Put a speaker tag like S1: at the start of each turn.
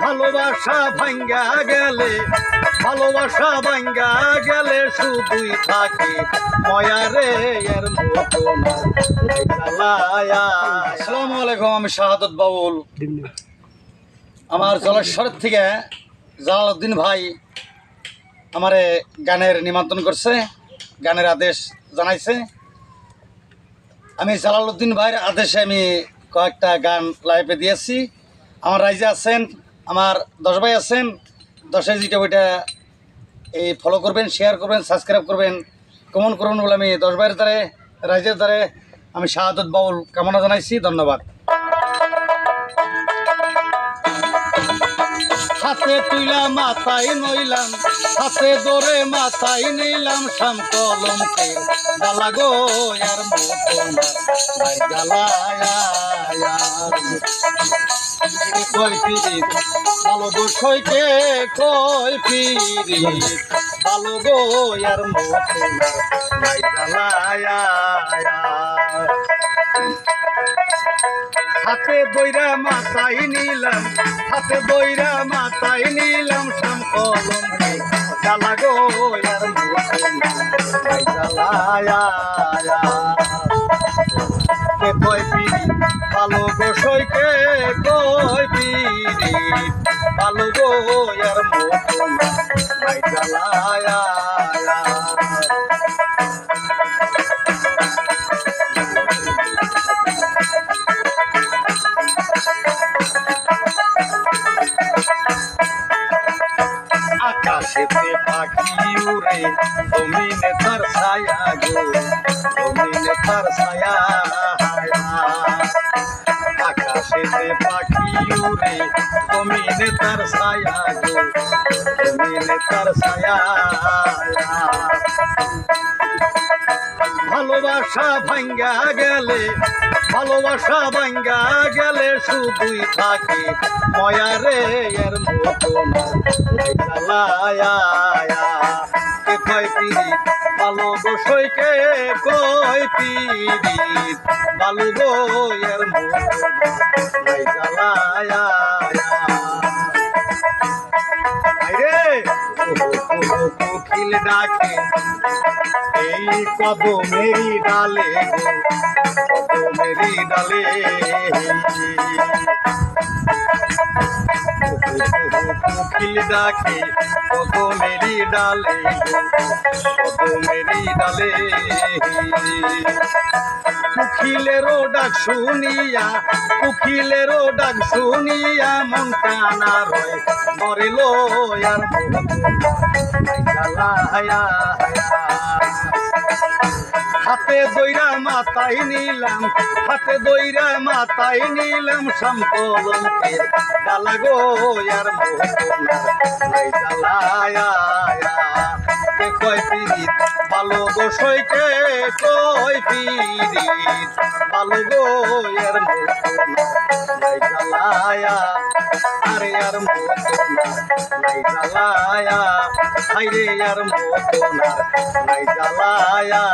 S1: ভালোবাসা ভাঙ্গা গেলে ভালোবাসা ভাঙ্গা গেলে শুধুই থাকে ময়ারে এর মতো না চালায়া। আসসালামু আলাইকুম, আমি শাহাদত বাউল। আমার জলেশ্বরের থেকে জালালউদ্দিন ভাই আমারে গানের নিমন্ত্রণ করছে, গানের আদেশ জানাইছে। আমি জালালউদ্দিন ভাইয়ের আদেশে আমি কয়েকটা গান লাইভে দিয়েছি। আমার রাইজে আছেন, আমার 10 ভাই আছেন, 10 যেটা ওইটা এই ফলো করবেন, শেয়ার করবেন, সাবস্ক্রাইব করবেন, কমেন্ট করবেন বলে আমি 10 ভাইয়ের দ্বারে রাইজের দ্বারে আমি শাহাদত বাউল কামনা জানাইছি। ধন্যবাদ। হাতে তুইলা মাথায় নইলাম, হাতে ধরে মাথায় নিলাম, শাম কলমকে গালা গো আর মতন গালায়া। কই পিরিত ভালো গো সইকে, কই পিরিত ভালো গো আর মতন গালায়া। হাতে বইরা মাথায় নিলাম, হাতে বইরা মাথায় নিলাম, শাম কলমকে গালা গো আর মতন গালায়া। কে কই পিরিত ভালো গো সইকে, কই পিরিত ভালো গো আর মতন গালায়া। আকাশেতে পাখি উড়ে, জমিনে তার ছায়া গো, জমিনে তার ছায়া। আকাশেতে পাখি উড়ে, জমিনে তার ছায়া গো, জমিনে তার ছায়া। ভালোবাসা ভাঙ্গা গেলে ভালোবাসা ভাঙ্গা গেলে শুধুই থাকে ময়ারে এর মতো না চালায়া। কে কই পিরিত ভালো গো সইকে, কই পিরিত ভালো গো এর মতো না চালায়া। কোকিল ডাকে এই কদমেরি ডালে গো, কদমেরি ডালে। কোকিল ডাকে কদমেরি ডালে গো, কদমেরি ডালে। কুকিলেরও ডাক শুনিয়া, কুকিলেরও ডাক শুনিয়া মন কানা রয় মরিল আর গালায়া। হাতে দইরা মাথায় নিলাম, হাতে দইরা মাথায় নিলাম, শাম কলমকে গালা গো আর মতন গালায়া। কে কই পিরিত ভালো গো সইকে, কই পিরিত ভালো গো আর মতন গালায়া। আরে আর মতন গালায়া, হাইরে আর মতন গালায়া।